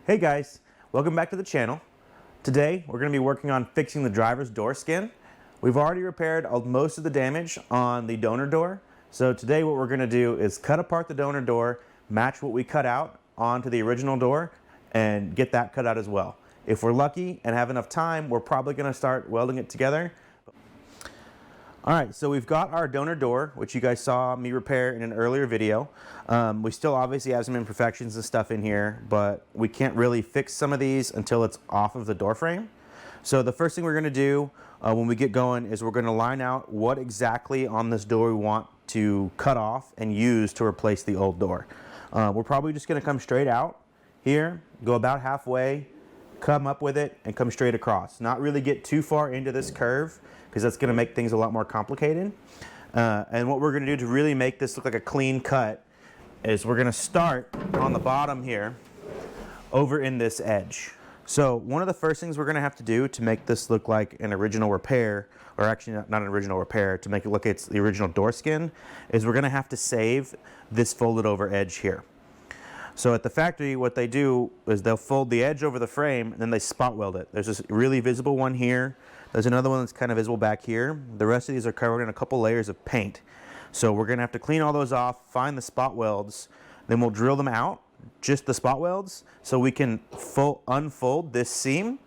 Hey guys, welcome back to the channel. Today we're going to be working on fixing the driver's door skin. We've already repaired most of the damage on the donor door. So today what we're going to do is cut apart the donor door, match what we cut out onto the original door, and get that cut out as well. If we're lucky and have enough time, we're probably going to start welding it together. Alright, so we've got our donor door, which you guys saw me repair in an earlier video. We still obviously have some imperfections and stuff in here, but we can't really fix some of these until it's off of the door frame. So the first thing we're going to do when we get going is we're going to line out what exactly on this door we want to cut off and use to replace the old door. We're probably just going to come straight out here, go about halfway, come up with it, and come straight across. Not really get too far into this curve, because that's going to make things a lot more complicated. And what we're going to do to really make this look like a clean cut is we're going to start on the bottom here over in this edge. So one of the first things we're going to have to do to make this look like an original repair, or actually not an original repair, to make it look like it's the original door skin, is we're going to have to save this folded over edge here. So at the factory, what they do is they'll fold the edge over the frame and then they spot weld it. There's this really visible one here. There's another one that's kind of visible back here. The rest of these are covered in a couple layers of paint. So we're going to have to clean all those off, find the spot welds, then we'll drill them out, just the spot welds, so we can unfold this seam,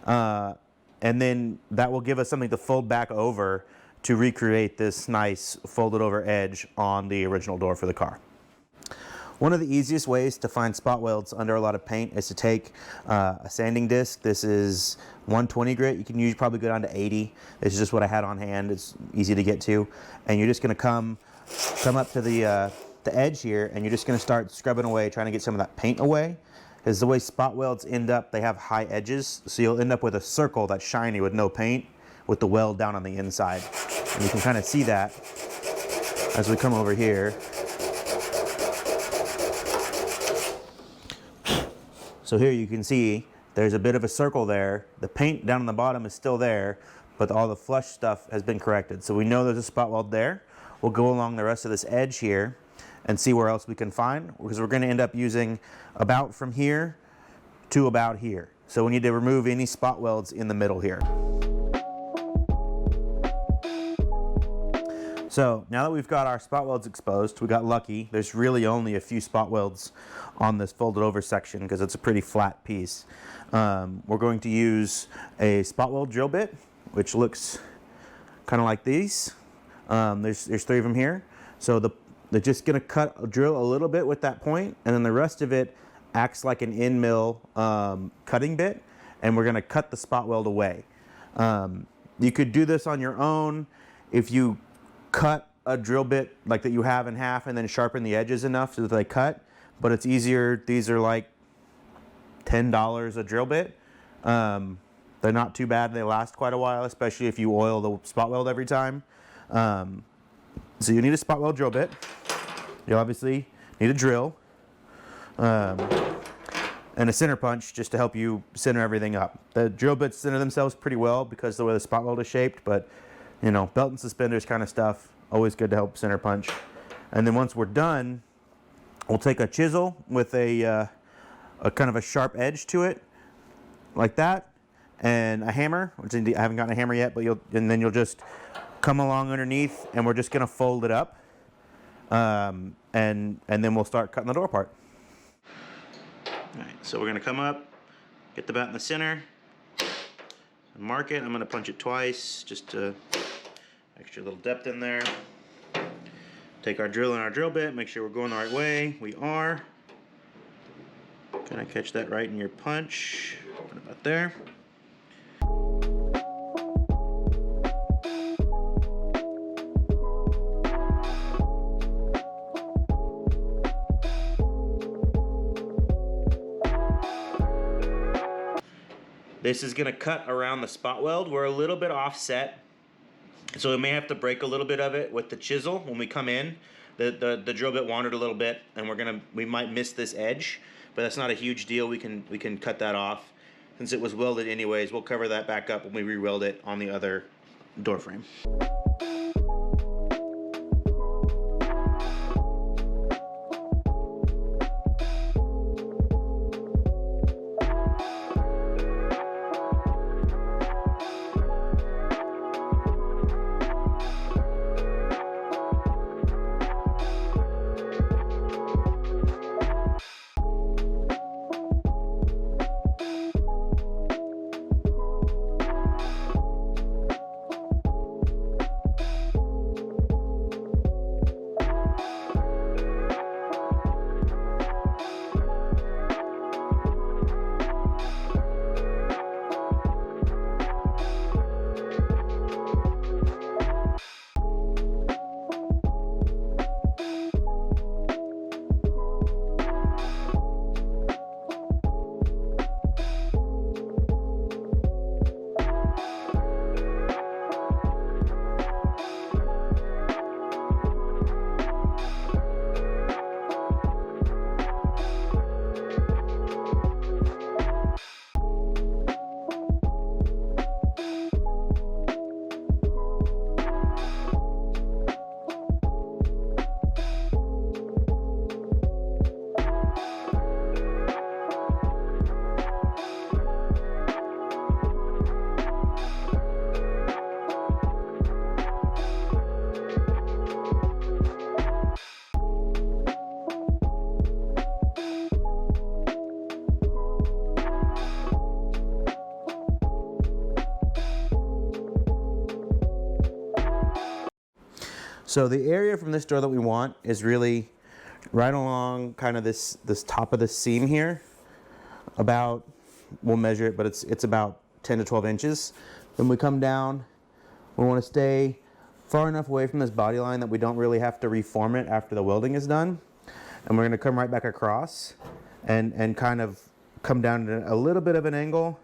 and then that will give us something to fold back over to recreate this nice folded over edge on the original door for the car. One of the easiest ways to find spot welds under a lot of paint is to take a sanding disc. This is 120 grit. You can probably go down to 80. This is just what I had on hand. It's easy to get to. And you're just going to come up to the edge here, and you're just going to start scrubbing away, trying to get some of that paint away. Because the way spot welds end up, they have high edges. So you'll end up with a circle that's shiny with no paint, with the weld down on the inside. And you can kind of see that as we come over here. So here you can see there's a bit of a circle there. The paint down on the bottom is still there, but all the flush stuff has been corrected. So we know there's a spot weld there. We'll go along the rest of this edge here and see where else we can find, because we're going to end up using about from here to about here. So we need to remove any spot welds in the middle here. So now that we've got our spot welds exposed, we got lucky. There's really only a few spot welds on this folded over section because it's a pretty flat piece. We're going to use a spot weld drill bit, which looks kind of like these. There's three of them here. So they're just going to drill a little bit with that point, and then the rest of it acts like an end mill cutting bit, and we're going to cut the spot weld away. You could do this on your own if you cut a drill bit like that you have in half and then sharpen the edges enough so that they cut, but it's easier. These are like $10 a drill bit. They're not too bad. They last quite a while, especially if you oil the spot weld every time. So you need a spot weld drill bit. You obviously need a drill and a center punch just to help you center everything up. The drill bits center themselves pretty well because of the way the spot weld is shaped, but you know, belt and suspenders kind of stuff, always good to help center punch. And then once we're done, we'll take a chisel with a kind of a sharp edge to it, like that, and a hammer, which I haven't gotten a hammer yet, but then you'll just come along underneath, and we're just going to fold it up, and then we'll start cutting the door apart. All right, so we're going to come up, get the bat in the center, and mark it. I'm going to punch it twice, just to extra little depth in there. Take our drill and our drill bit, make sure we're going the right way. We are. Can I catch that right in your punch? What about there? This is going to cut around the spot weld. We're a little bit offset, so we may have to break a little bit of it with the chisel when we come in. The drill bit wandered a little bit, and we might miss this edge, but that's not a huge deal. We can cut that off. Since it was welded anyways, we'll cover that back up when we re-weld it on the other door frame. So the area from this door that we want is really right along kind of this top of the seam here. About, we'll measure it, but it's about 10 to 12 inches. Then we come down, we want to stay far enough away from this body line that we don't really have to reform it after the welding is done. And we're going to come right back across and kind of come down at a little bit of an angle,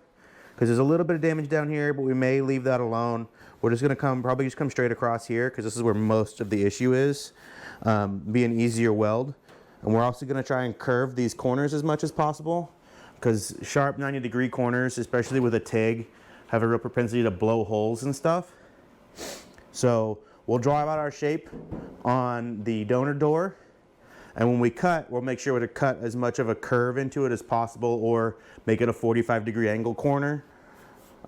because there's a little bit of damage down here, but we may leave that alone. We're just going to probably just come straight across here, because this is where most of the issue is. Be an easier weld. And we're also going to try and curve these corners as much as possible, because sharp 90-degree corners, especially with a TIG, have a real propensity to blow holes and stuff. So we'll draw out our shape on the donor door, and when we cut, we'll make sure to cut as much of a curve into it as possible, or make it a 45-degree angle corner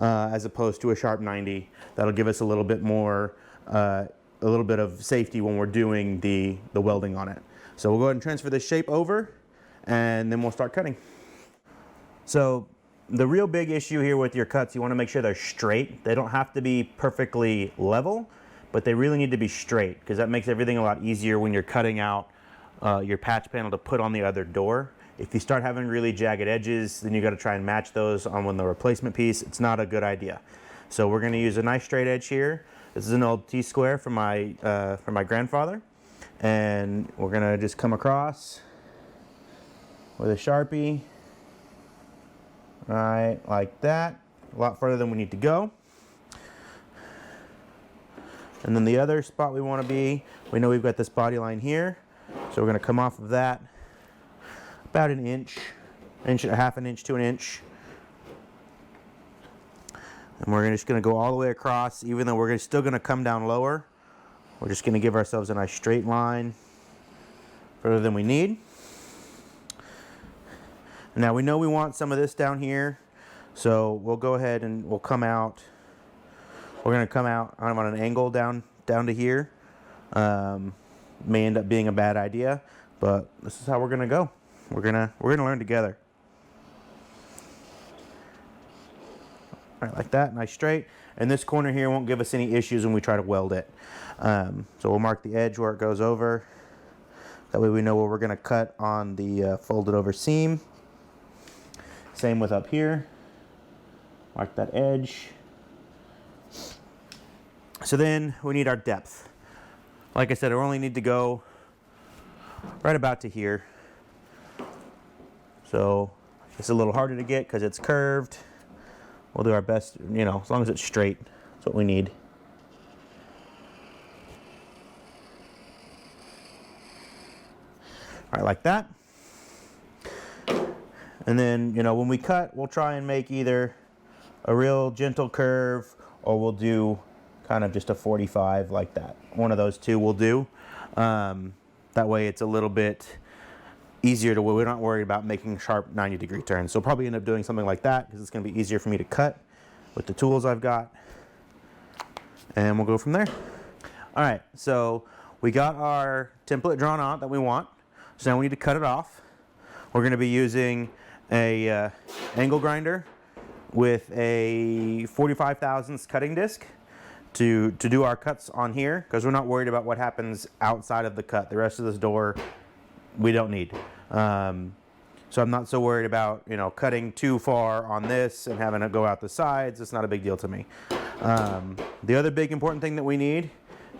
as opposed to a sharp 90. That'll give us a little bit more, a little bit of safety when we're doing the welding on it. So we'll go ahead and transfer this shape over, and then we'll start cutting. So the real big issue here with your cuts, you want to make sure they're straight. They don't have to be perfectly level, but they really need to be straight, because that makes everything a lot easier when you're cutting out your patch panel to put on the other door. If you start having really jagged edges, then you got to try and match those on the replacement piece. It's not a good idea. So we're going to use a nice straight edge here. This is an old T-square from my grandfather, and we're going to just come across with a Sharpie. Right, like that. A lot further than we need to go. And then the other spot we want to be, we know we've got this body line here, so we're going to come off of that about an inch, half an inch to an inch. And we're just going to go all the way across, even though we're still going to come down lower. We're just going to give ourselves a nice straight line further than we need. Now we know we want some of this down here, so we'll go ahead and we'll come out. We're going to come out on an angle down to here. May end up being a bad idea, but this is how we're going to go. We're gonna learn together. All right, like that, nice straight. And this corner here won't give us any issues when we try to weld it. So we'll mark the edge where it goes over. That way we know where we're going to cut on the folded over seam. Same with up here. Mark that edge. So then we need our depth. Like I said, I only need to go right about to here. So it's a little harder to get because it's curved. We'll do our best, you know, as long as it's straight. That's what we need. All right, like that. And then, you know, when we cut, we'll try and make either a real gentle curve, or we'll do kind of just a 45 like that. One of those two we'll do. That way it's a little bit easier to, we're not worried about making sharp 90-degree turns. So we'll probably end up doing something like that because it's going to be easier for me to cut with the tools I've got. And we'll go from there. All right, so we got our template drawn out that we want. So now we need to cut it off. We're going to be using a angle grinder with a 45 thousandths cutting disc to do our cuts on here, because we're not worried about what happens outside of the cut. The rest of this door we don't need. So I'm not so worried about, you know, cutting too far on this and having it go out the sides. It's not a big deal to me. The other big important thing that we need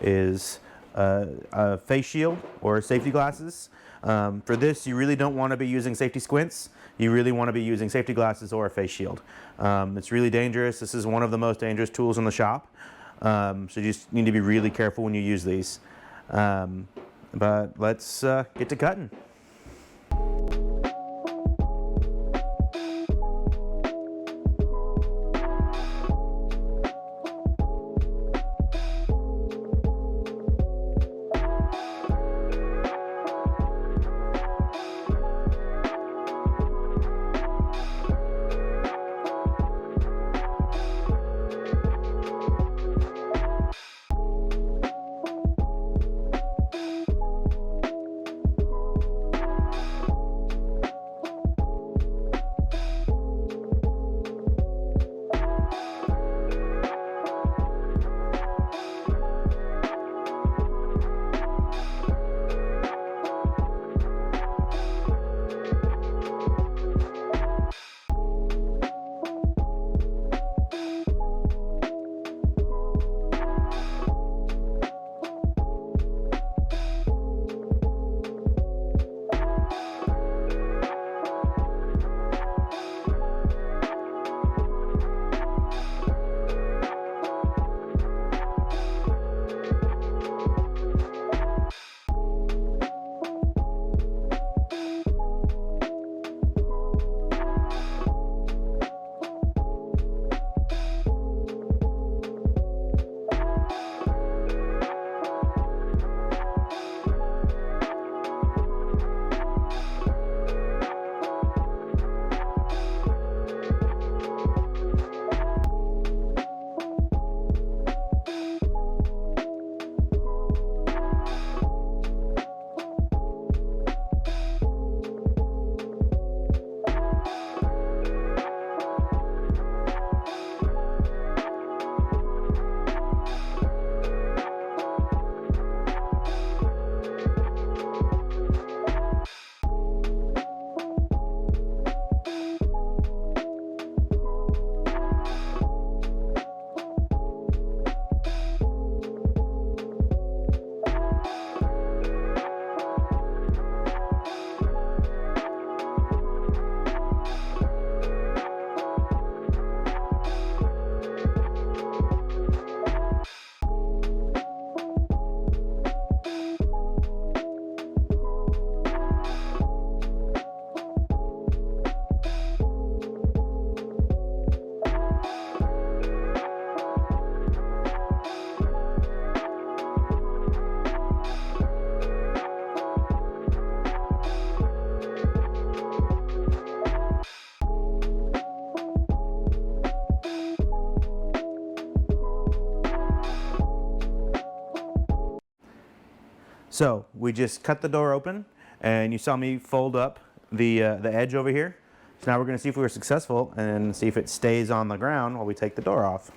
is a face shield or safety glasses. For this, you really don't want to be using safety squints. You really want to be using safety glasses or a face shield. It's really dangerous. This is one of the most dangerous tools in the shop. So you just need to be really careful when you use these. But let's get to cutting. So we just cut the door open, and you saw me fold up the edge over here. So now we're going to see if we were successful and see if it stays on the ground while we take the door off.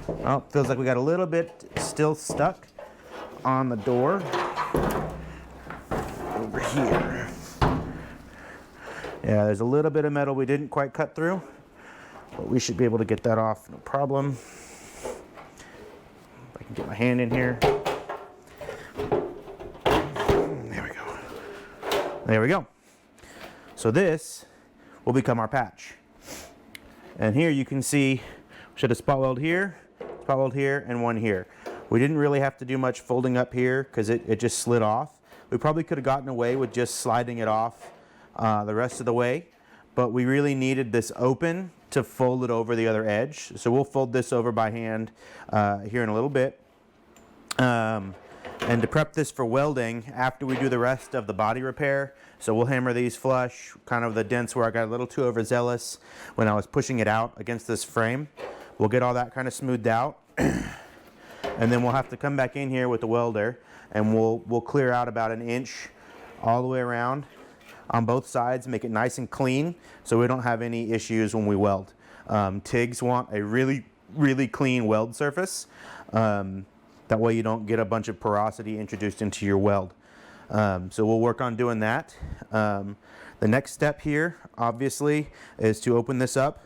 Well, feels like we got a little bit still stuck on the door over here. Yeah, there's a little bit of metal we didn't quite cut through, but we should be able to get that off, no problem. If I can get my hand in here. There we go. There we go. So this will become our patch. And here you can see, we should have spot weld here, and one here. We didn't really have to do much folding up here because it just slid off. We probably could have gotten away with just sliding it off the rest of the way, but we really needed this open to fold it over the other edge. So we'll fold this over by hand here in a little bit. And to prep this for welding after we do the rest of the body repair, so we'll hammer these flush, kind of the dents where I got a little too overzealous when I was pushing it out against this frame. We'll get all that kind of smoothed out. And then we'll have to come back in here with the welder, and we'll clear out about 1 inch all the way around on both sides, make it nice and clean so we don't have any issues when we weld. TIGs want a really, really clean weld surface. That way you don't get a bunch of porosity introduced into your weld. So we'll work on doing that. The next step here, obviously, is to open this up,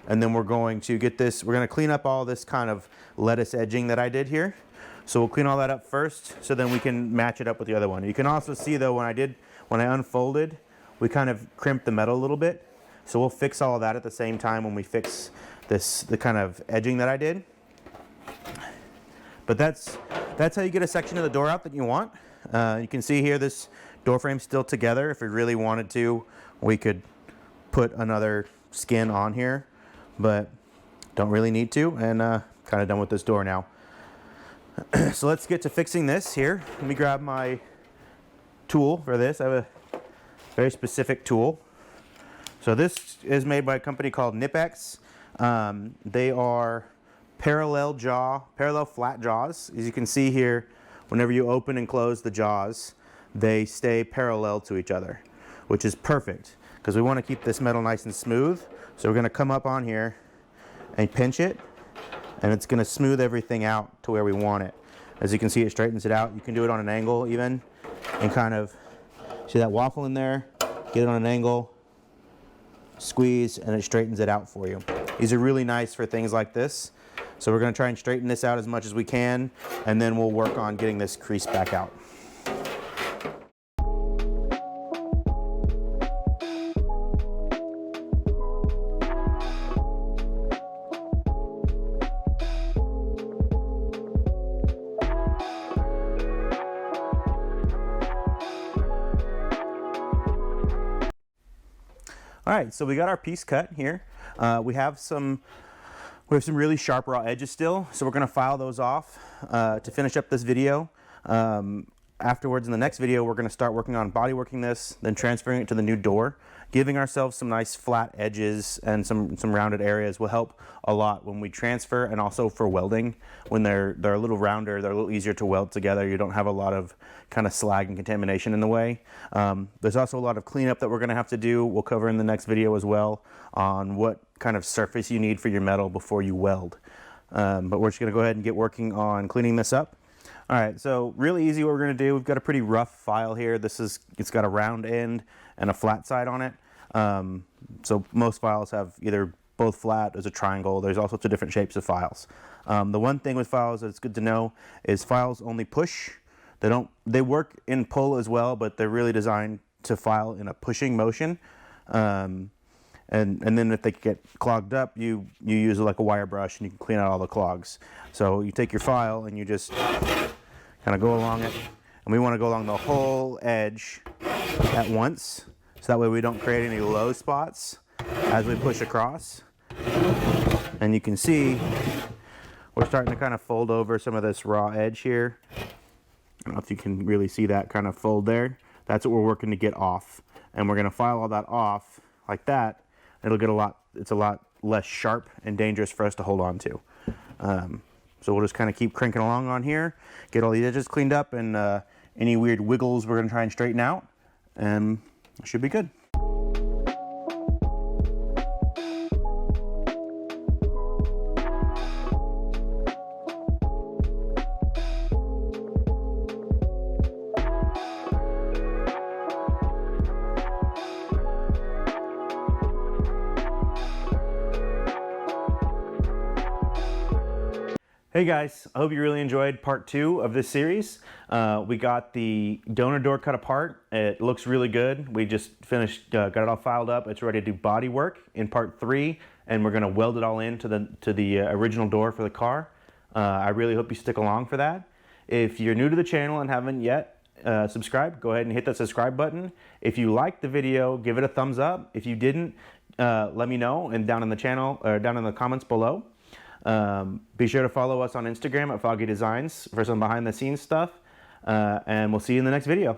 and then we're going to get this, we're going to clean up all this kind of lettuce edging that I did here. So we'll clean all that up first, so then we can match it up with the other one. You can also see though, when I unfolded, we kind of crimped the metal a little bit. So we'll fix all of that at the same time when we fix the kind of edging that I did. But that's how you get a section of the door out that you want. You can see here this door frame's still together. If we really wanted to, we could put another skin on here, but don't really need to, and kind of done with this door now. So let's get to fixing this here. Let me grab my tool for this. I have a very specific tool. So this is made by a company called Nipex. They are parallel flat jaws. As you can see here, whenever you open and close the jaws, they stay parallel to each other, which is perfect because we want to keep this metal nice and smooth. So we're going to come up on here and pinch it, and it's going to smooth everything out to where we want it. As you can see, it straightens it out. You can do it on an angle even, and kind of see that waffle in there, get it on an angle, squeeze, and it straightens it out for you. These are really nice for things like this. So we're going to try and straighten this out as much as we can, and then we'll work on getting this crease back out. All right, so we got our piece cut here. We have some really sharp raw edges still, so we're going to file those off to finish up this video. Afterwards, in the next video, we're going to start working on body working this, then transferring it to the new door. Giving ourselves some nice flat edges and some rounded areas will help a lot when we transfer, and also for welding. When they're a little rounder, they're a little easier to weld together. You don't have a lot of kind of slag and contamination in the way. There's also a lot of cleanup that we're going to have to do. We'll cover in the next video as well on what kind of surface you need for your metal before you weld. But we're just going to go ahead and get working on cleaning this up. All right, so really easy what we're going to do. We've got a pretty rough file here. It's got a round end and a flat side on it. So most files have either both flat, there's a triangle, there's all sorts of different shapes of files. The one thing with files that's good to know is files only push. They work in pull as well, but they're really designed to file in a pushing motion. And then if they get clogged up, you use like a wire brush and you can clean out all the clogs. So you take your file and you just kind of go along it. And we want to go along the whole edge at once. So that way we don't create any low spots as we push across. And you can see we're starting to kind of fold over some of this raw edge here. I don't know if you can really see that kind of fold there. That's what we're working to get off. And we're going to file all that off like that. It's a lot less sharp and dangerous for us to hold on to. So we'll just kind of keep cranking along on here, get all the edges cleaned up, and any weird wiggles we're going to try and straighten out, and it should be good. Hey guys, I hope you really enjoyed part 2 of this series. We got the donor door cut apart. It looks really good. We just finished, got it all filed up. It's ready to do body work in part 3, and we're gonna weld it all into the original door for the car. I really hope you stick along for that. If you're new to the channel and haven't yet subscribed, go ahead and hit that subscribe button. If you liked the video, give it a thumbs up. If you didn't, let me know and down in the channel or down in the comments below. Be sure to follow us on Instagram at Foggy Designs for some behind the scenes stuff, and we'll see you in the next video.